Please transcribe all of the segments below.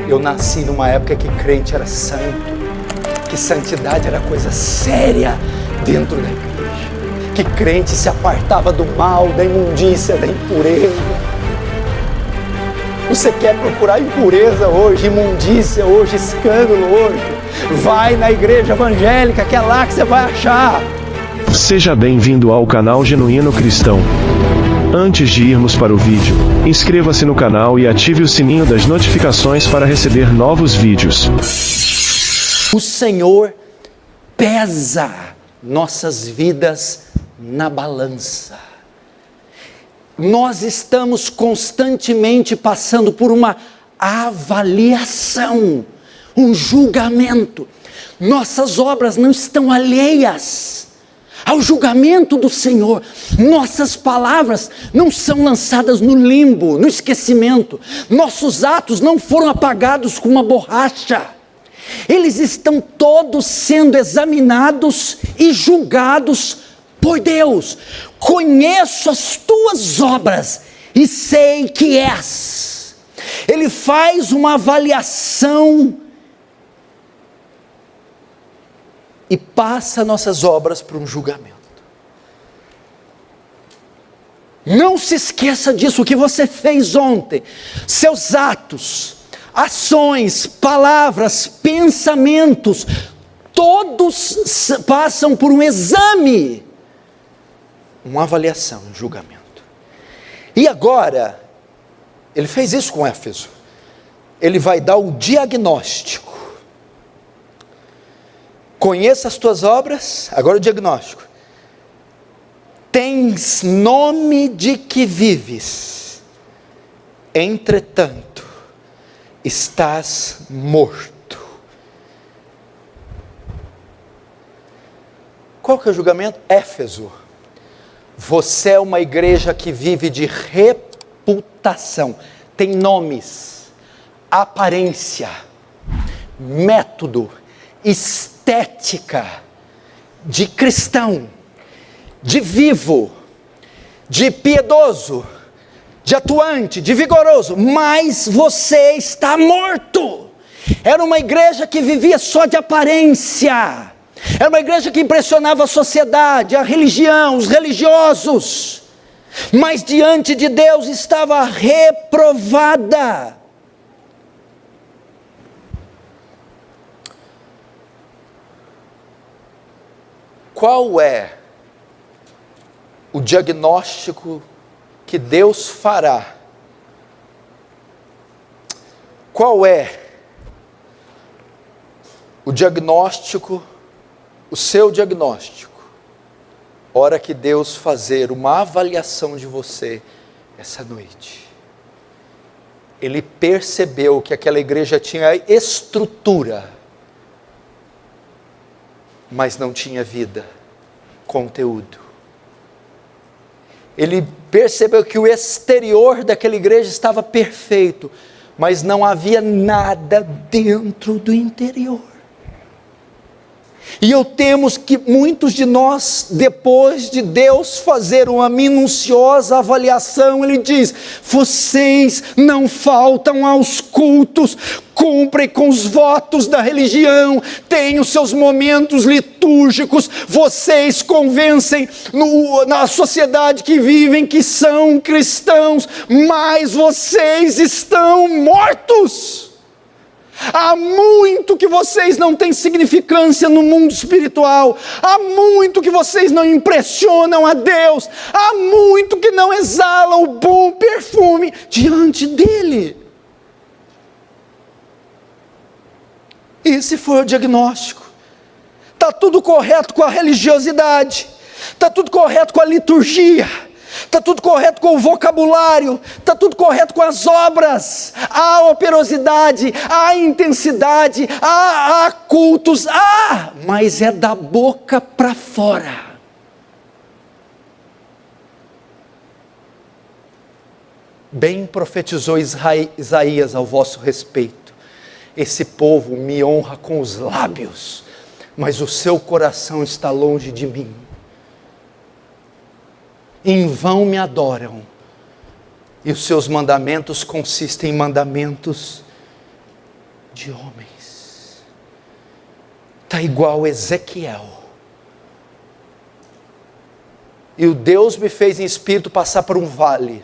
Eu nasci numa época que crente era santo, que santidade era coisa séria dentro da igreja, que crente se apartava do mal, da imundícia, da impureza. Você quer procurar impureza hoje, imundícia hoje, escândalo hoje? Vai na igreja evangélica, que é lá que você vai achar. Seja bem-vindo ao canal Genuíno Cristão. Antes de irmos para o vídeo, inscreva-se no canal e ative o sininho das notificações para receber novos vídeos. O Senhor pesa nossas vidas na balança. Nós estamos constantemente passando por uma avaliação, um julgamento. Nossas obras não estão alheias ao julgamento do Senhor. Nossas palavras não são lançadas no limbo, no esquecimento. Nossos atos não foram apagados com uma borracha. Eles estão todos sendo examinados e julgados por Deus. Conheço as tuas obras e sei que és. Ele faz uma avaliação e passa nossas obras para um julgamento. Não se esqueça disso, o que você fez ontem, seus atos, ações, palavras, pensamentos, todos passam por um exame, uma avaliação, um julgamento. E agora, ele fez isso com Éfeso, ele vai dar o diagnóstico. Conheça as tuas obras, agora o diagnóstico. Tens nome de que vives, entretanto, estás morto. Qual que é o julgamento? Éfeso. Você é uma igreja que vive de reputação, tem nomes, aparência, método, estética, de cristão, de vivo, de piedoso, de atuante, de vigoroso, mas você está morto. Era uma igreja que vivia só de aparência, era uma igreja que impressionava a sociedade, a religião, os religiosos, mas diante de Deus estava reprovada. Qual é o diagnóstico que Deus fará? Qual é o diagnóstico, o seu diagnóstico, hora que Deus fazer uma avaliação de você essa noite? Ele percebeu que aquela igreja tinha estrutura, mas não tinha vida, conteúdo. Ele percebeu que o exterior daquela igreja estava perfeito, mas não havia nada dentro do interior. E eu temo que muitos de nós, depois de Deus fazer uma minuciosa avaliação, Ele diz: vocês não faltam aos cultos, cumprem com os votos da religião, têm os seus momentos litúrgicos, vocês convencem na sociedade que vivem que são cristãos, mas vocês estão mortos. Há muito que vocês não têm significância no mundo espiritual, há muito que vocês não impressionam a Deus, há muito que não exalam o bom perfume diante dEle. Esse foi o diagnóstico. Está tudo correto com a religiosidade, está tudo correto com a liturgia, está tudo correto com o vocabulário, está tudo correto com as obras, há operosidade, há intensidade, há cultos, mas é da boca para fora. Bem profetizou Isaías ao vosso respeito: esse povo me honra com os lábios, mas o seu coração está longe de mim. Em vão me adoram, e os seus mandamentos consistem em mandamentos de homens. Está igual Ezequiel. E o Deus me fez em espírito passar por um vale.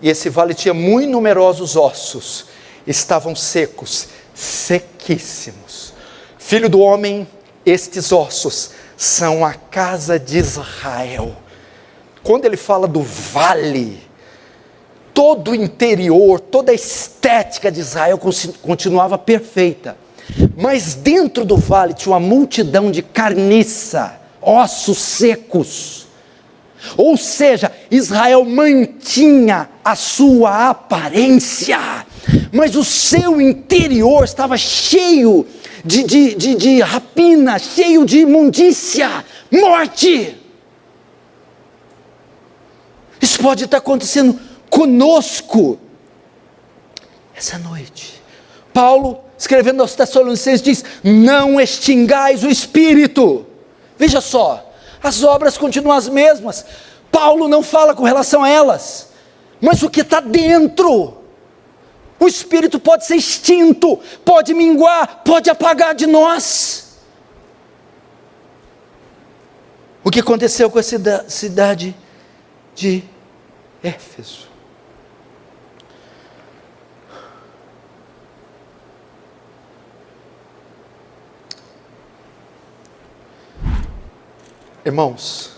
E esse vale tinha muito numerosos ossos. Estavam secos, sequíssimos. Filho do homem, estes ossos são a casa de Israel. Quando ele fala do vale, todo o interior, toda a estética de Israel continuava perfeita. Mas dentro do vale tinha uma multidão de carniça, ossos secos. Ou seja, Israel mantinha a sua aparência, mas o seu interior estava cheio de rapina, cheio de imundícia, morte. Isso pode estar acontecendo conosco essa noite. Paulo, escrevendo aos Tessalonicenses, diz: não extingais o espírito. Veja só, as obras continuam as mesmas. Paulo não fala com relação a elas, mas o que está dentro, o espírito pode ser extinto, pode minguar, pode apagar de nós. O que aconteceu com a cidade de Éfeso? Irmãos,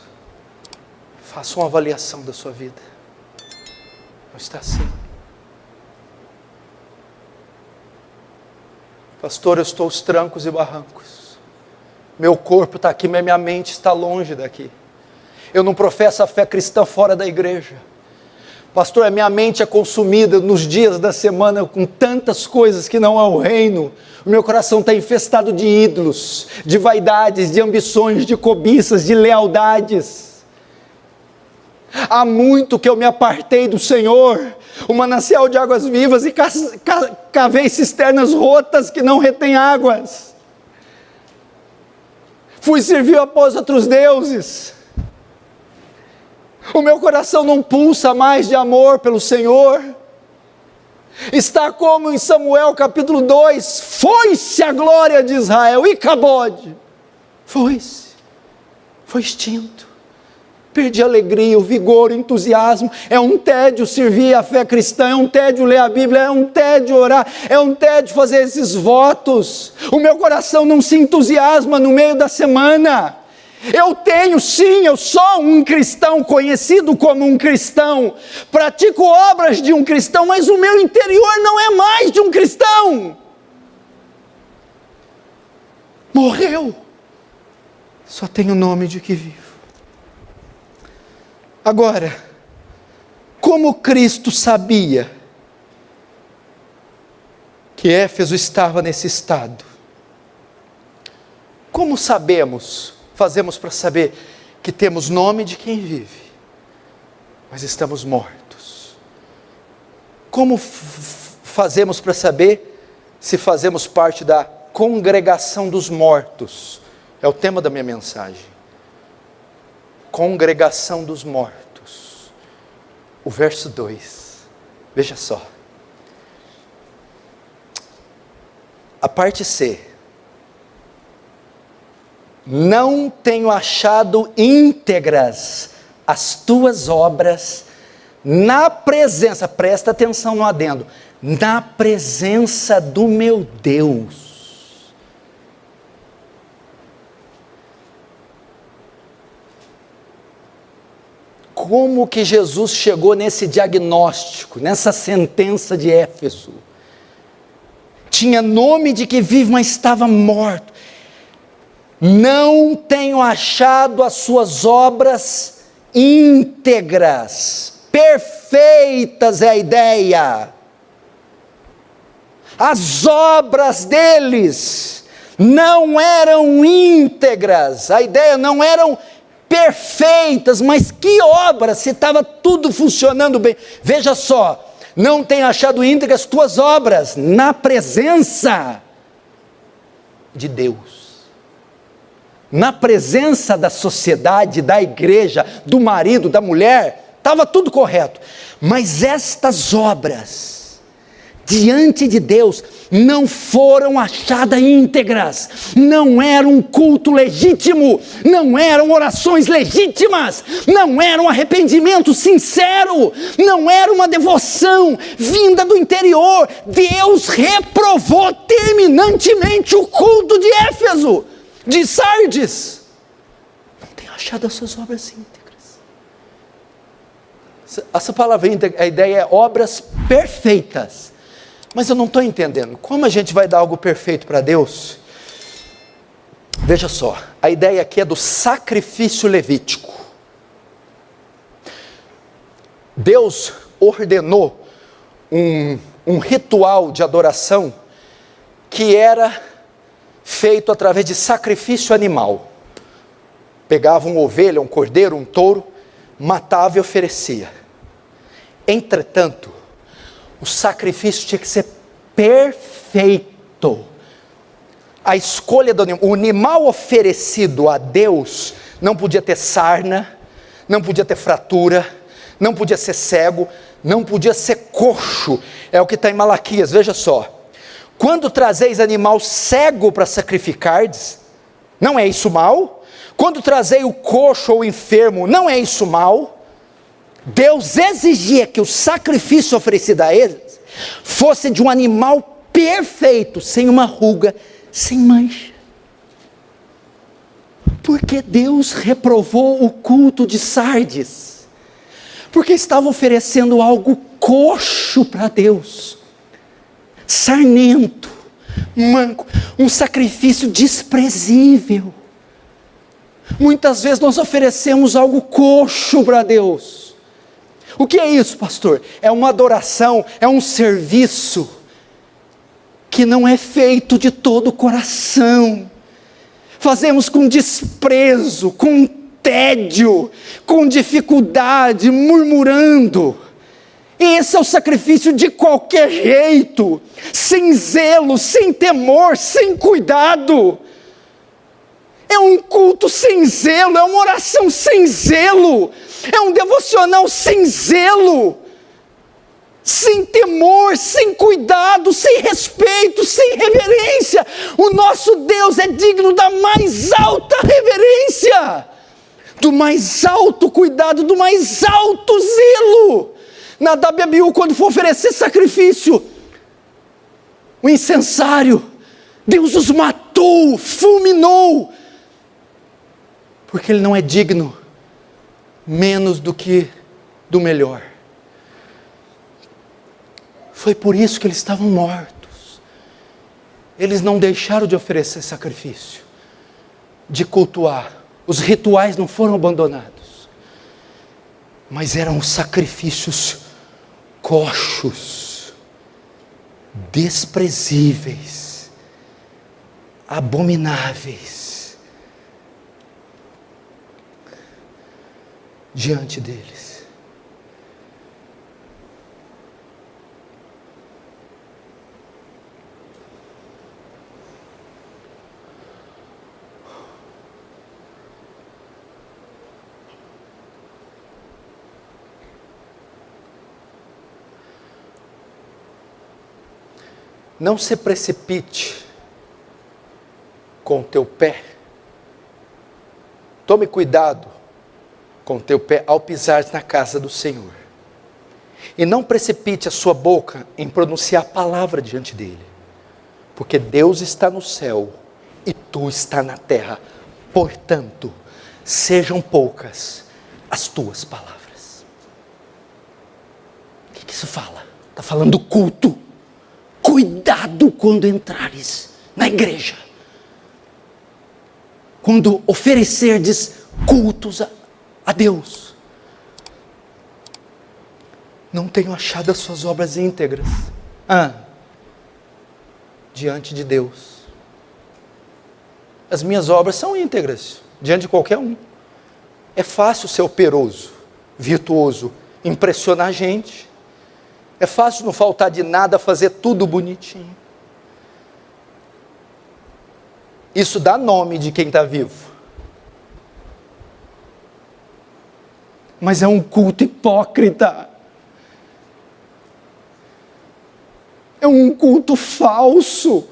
faça uma avaliação da sua vida. Não está assim? Pastor, eu estou aos trancos e barrancos. Meu corpo está aqui, mas minha mente está longe daqui. Eu não professo a fé cristã fora da igreja. Pastor, a minha mente é consumida nos dias da semana com tantas coisas que não é o reino. O meu coração está infestado de ídolos, de vaidades, de ambições, de cobiças, de lealdades. Há muito que eu me apartei do Senhor, o manancial de águas vivas, e cavei cisternas rotas que não retêm águas. Fui servir após outros deuses. O meu coração não pulsa mais de amor pelo Senhor. Está como em Samuel capítulo 2, foi-se a glória de Israel, e Cabode, foi extinto. Perdi a alegria, o vigor, o entusiasmo. É um tédio servir a fé cristã, é um tédio ler a Bíblia, é um tédio orar, é um tédio fazer esses votos. O meu coração não se entusiasma no meio da semana. Eu sou um cristão, conhecido como um cristão, pratico obras de um cristão, mas o meu interior não é mais de um cristão. Morreu, só tenho o nome de que vivo. Agora, como Cristo sabia que Éfeso estava nesse estado? Como fazemos para saber que temos nome de quem vive, mas estamos mortos? Como fazemos para saber se fazemos parte da congregação dos mortos? É o tema da minha mensagem. Congregação dos mortos. O verso 2, veja só. A parte C. Não tenho achado íntegras as tuas obras na presença, presta atenção no adendo, na presença do meu Deus. Como que Jesus chegou nesse diagnóstico, nessa sentença de Éfeso? Tinha nome de que vive, mas estava morto. Não tenho achado as suas obras íntegras, perfeitas é a ideia. As obras deles não eram íntegras, a ideia não eram perfeitas, mas que obras, se estava tudo funcionando bem. Veja só, não tenho achado íntegras as tuas obras na presença de Deus. Na presença da sociedade, da igreja, do marido, da mulher, estava tudo correto. Mas estas obras diante de Deus, não foram achadas íntegras, não era um culto legítimo, não eram orações legítimas, não era um arrependimento sincero, não era uma devoção vinda do interior. Deus reprovou terminantemente o culto de Éfeso, de Sardes. Não tenho achado as suas obras íntegras. Essa palavra íntegra, a ideia é obras perfeitas. Mas eu não estou entendendo, como a gente vai dar algo perfeito para Deus? Veja só, a ideia aqui é do sacrifício levítico. Deus ordenou um ritual de adoração que era feito através de sacrifício animal. Pegava uma ovelha, um cordeiro, um touro, matava e oferecia. Entretanto, o sacrifício tinha que ser perfeito. A escolha do animal, o animal oferecido a Deus, não podia ter sarna, não podia ter fratura, não podia ser cego, não podia ser coxo. É o que está em Malaquias, veja só. Quando trazeis animal cego para sacrificardes, não é isso mal? Quando trazei o coxo ou o enfermo, não é isso mal? Deus exigia que o sacrifício oferecido a eles fosse de um animal perfeito, sem uma ruga, sem mancha. Porque Deus reprovou o culto de Sardes? Porque estava oferecendo algo coxo para Deus, sarnento, manco, um sacrifício desprezível. Muitas vezes nós oferecemos algo coxo para Deus. O que é isso, pastor? É uma adoração, é um serviço que não é feito de todo o coração. Fazemos com desprezo, com tédio, com dificuldade, murmurando. Esse é o sacrifício de qualquer jeito, sem zelo, sem temor, sem cuidado. É um culto sem zelo, é uma oração sem zelo, é um devocional sem zelo, sem temor, sem cuidado, sem respeito, sem reverência. O nosso Deus é digno da mais alta reverência, do mais alto cuidado, do mais alto zelo. Nadab e Abiú, quando for oferecer sacrifício, o incensário, Deus os matou, fulminou, porque ele não é digno menos do que do melhor. Foi por isso que eles estavam mortos. Eles não deixaram de oferecer sacrifício, de cultuar. Os rituais não foram abandonados, mas eram sacrifícios coxos, desprezíveis, abomináveis diante deles. Não se precipite com o teu pé. Tome cuidado com o teu pé ao pisar na casa do Senhor. E não precipite a sua boca em pronunciar a palavra diante dele. Porque Deus está no céu e tu está na terra. Portanto, sejam poucas as tuas palavras. O que isso fala? Está falando do culto. Cuidado quando entrares na igreja. Quando oferecerdes cultos a Deus. Não tenho achado as suas obras íntegras diante de Deus. As minhas obras são íntegras diante de qualquer um. É fácil ser operoso, virtuoso, impressionar a gente. É fácil não faltar de nada, fazer tudo bonitinho. Isso dá nome de quem está vivo. Mas é um culto hipócrita. é um culto falso.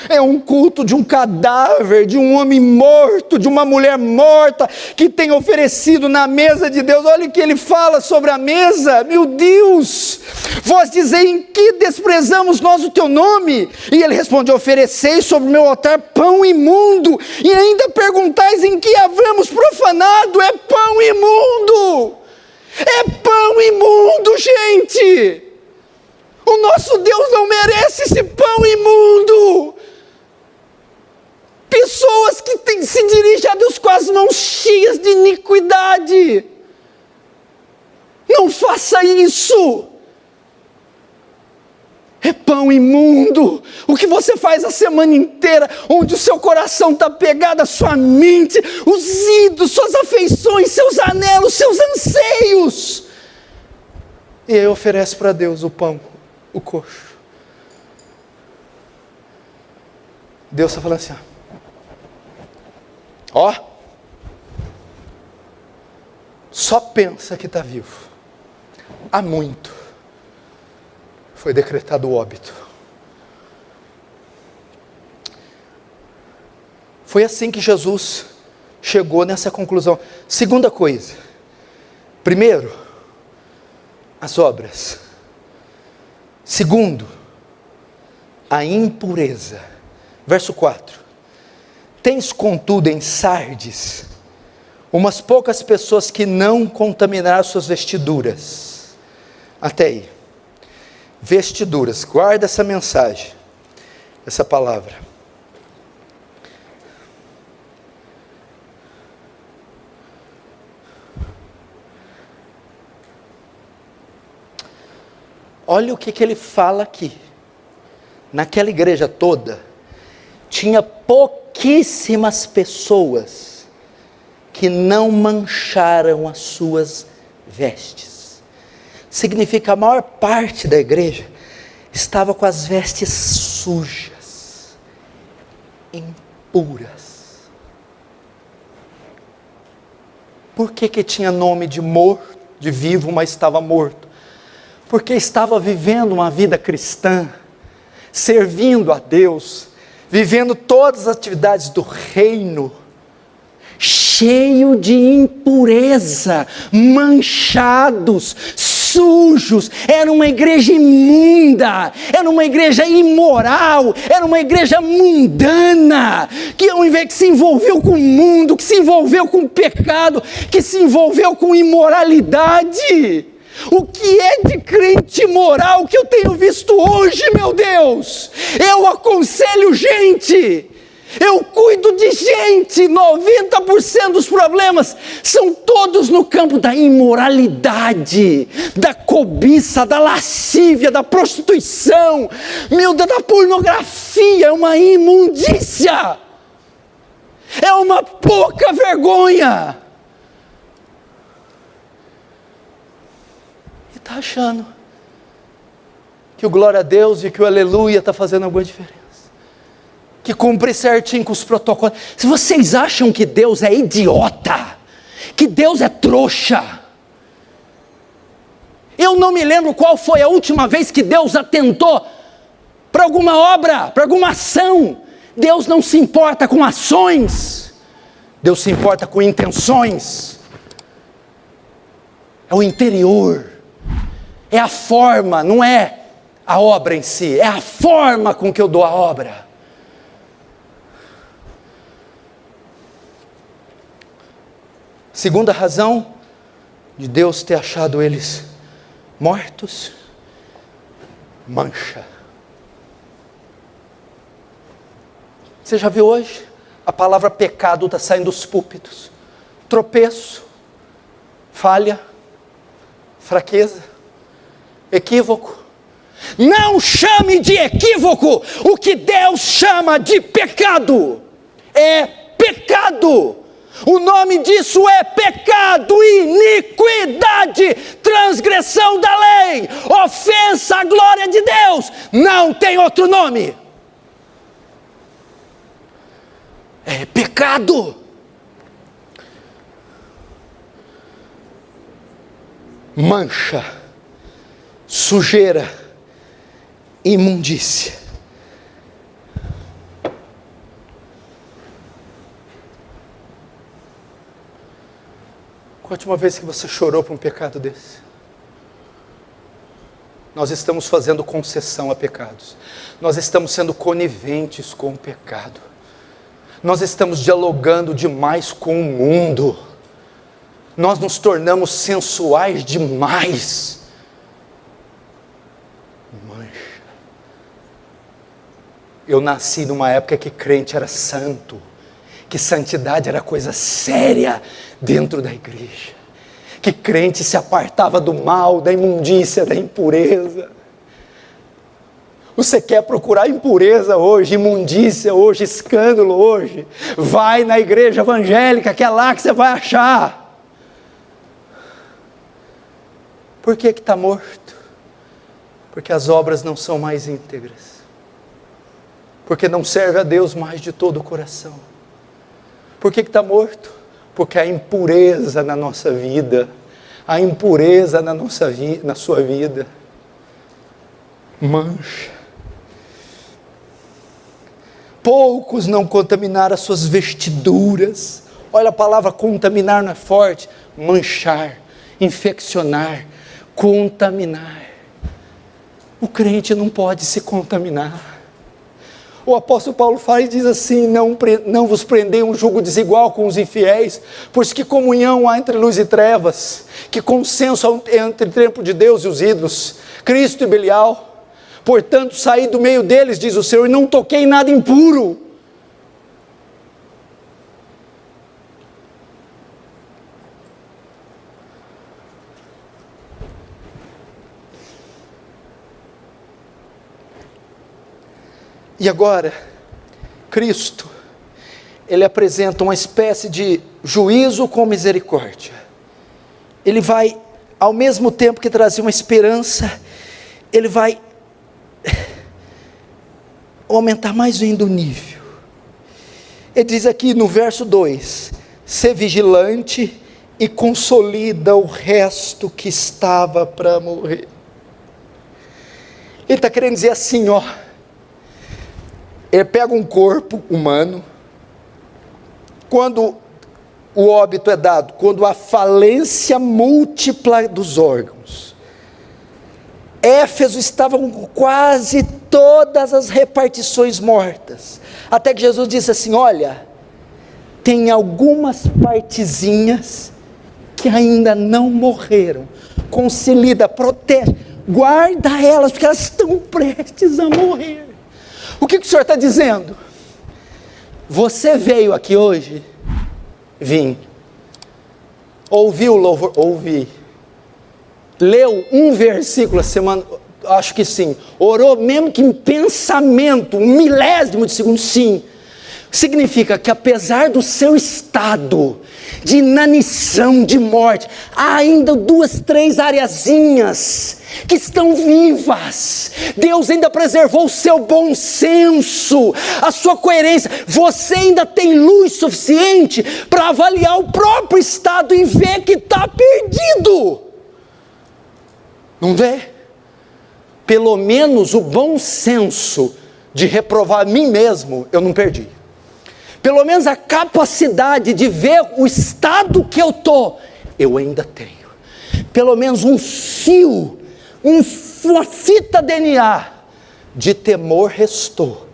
É um culto de um cadáver, de um homem morto, de uma mulher morta, que tem oferecido na mesa de Deus. Olha o que ele fala sobre a mesa. Meu Deus, vós dizeis: em que desprezamos nós o teu nome? E ele responde: ofereceis sobre o meu altar pão imundo, e ainda perguntais em que havemos profanado. É pão imundo, é pão imundo, gente. O nosso Deus não merece esse pão imundo. Pessoas que se dirigem a Deus com as mãos cheias de iniquidade. Não faça isso. É pão imundo. O que você faz a semana inteira, onde o seu coração está pegado, a sua mente, os ídolos, suas afeições, seus anelos, seus anseios. E aí oferece para Deus o pão, o coxo. Deus está falando assim: ó, só pensa que está vivo. Há muito foi decretado o óbito. Foi assim que Jesus chegou nessa conclusão. Segunda coisa. Primeiro, as obras. Segundo, a impureza. Verso 4. Tens contudo em Sardes umas poucas pessoas que não contaminaram suas vestiduras. Até aí. Vestiduras. Guarda essa mensagem, essa palavra. Olha o que ele fala aqui. Naquela igreja toda, tinha pouquíssimas pessoas que não mancharam as suas vestes. Significa que a maior parte da igreja estava com as vestes sujas, impuras. Por que tinha nome de morto, de vivo, mas estava morto? Porque estava vivendo uma vida cristã, servindo a Deus, vivendo todas as atividades do reino, cheio de impureza, manchados, sujos. Era uma igreja imunda, era uma igreja imoral, era uma igreja mundana, que ao invés que se envolveu com o mundo, que se envolveu com o pecado, que se envolveu com imoralidade. O que é de crente moral que eu tenho visto hoje, meu Deus? Eu aconselho gente, eu cuido de gente. 90% dos problemas são todos no campo da imoralidade, da cobiça, da lascívia, da prostituição, meu Deus, da pornografia. É uma imundícia, é uma pouca vergonha. Está achando que o glória a Deus e que o aleluia está fazendo alguma diferença, que cumpre certinho com os protocolos. Se vocês acham que Deus é idiota, que Deus é trouxa, eu não me lembro qual foi a última vez que Deus atentou para alguma obra, para alguma ação. Deus não se importa com ações, Deus se importa com intenções. É o interior, é a forma, não é a obra em si, é a forma com que eu dou a obra. Segunda razão de Deus ter achado eles mortos: mancha. Você já viu hoje? A palavra pecado está saindo dos púlpitos. Tropeço, falha, fraqueza, equívoco. Não chame de equívoco o que Deus chama de pecado. É pecado. O nome disso é pecado, iniquidade, transgressão da lei, ofensa à glória de Deus. Não tem outro nome. É pecado. Mancha, sujeira, imundícia. Qual a última vez que você chorou por um pecado desse? Nós estamos fazendo concessão a pecados. Nós estamos sendo coniventes com o pecado. Nós estamos dialogando demais com o mundo. Nós nos tornamos sensuais demais. Mancha. Eu nasci numa época que crente era santo, que santidade era coisa séria dentro da igreja, que crente se apartava do mal, da imundícia, da impureza. Você quer procurar impureza hoje, imundícia hoje, escândalo hoje? Vai na igreja evangélica, que é lá que você vai achar. Por que está morto? Porque as obras não são mais íntegras. Porque não serve a Deus mais de todo o coração. Por que está morto? Porque há impureza na nossa vida. Há impureza na sua vida. Mancha. Poucos não contaminaram as suas vestiduras. Olha, a palavra contaminar não é forte. Manchar, infeccionar, contaminar. O crente não pode se contaminar. O apóstolo Paulo fala e diz assim: não vos prendei um jugo desigual com os infiéis, pois que comunhão há entre luz e trevas, que consenso entre o templo de Deus e os ídolos, Cristo e Belial. Portanto, saí do meio deles, diz o Senhor, e não toquei em nada impuro. E agora, Cristo, Ele apresenta uma espécie de juízo com misericórdia. Ele vai, ao mesmo tempo que trazer uma esperança, Ele vai aumentar mais ainda o nível. Ele diz aqui no verso 2: ser vigilante e consolida o resto que estava para morrer. Ele está querendo dizer assim, ó. Ele pega um corpo humano, quando o óbito é dado, quando há falência múltipla dos órgãos. Éfeso estava com quase todas as repartições mortas, até que Jesus disse assim: olha, tem algumas partezinhas que ainda não morreram, consolida, protege, guarda elas, porque elas estão prestes a morrer. O que o Senhor está dizendo? Você veio aqui hoje? Vim. Ouviu o louvor? Ouvi. Leu um versículo a semana? Acho que sim. Orou mesmo que em pensamento, 1/1000 de segundo? Sim. Significa que apesar do seu estado de inanição, de morte, há ainda 2, 3 areazinhas que estão vivas. Deus ainda preservou o seu bom senso, a sua coerência. Você ainda tem luz suficiente para avaliar o próprio estado e ver que está perdido. Não vê? Pelo menos o bom senso de reprovar a mim mesmo, eu não perdi. Pelo menos a capacidade de ver o estado que eu estou, eu ainda tenho. Pelo menos um fio, uma fita DNA de temor restou.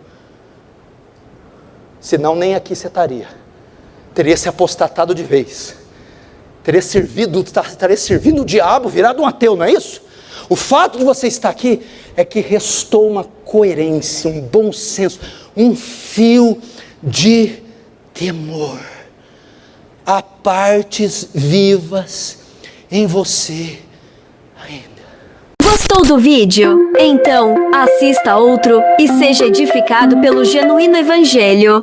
Senão nem aqui você estaria. Teria se apostatado de vez. Estaria servindo o diabo, virado um ateu, não é isso? O fato de você estar aqui é que restou uma coerência, um bom senso, um fio de temor. Há partes vivas em você ainda. Gostou do vídeo? Então, assista outro e seja edificado pelo Genuíno Evangelho.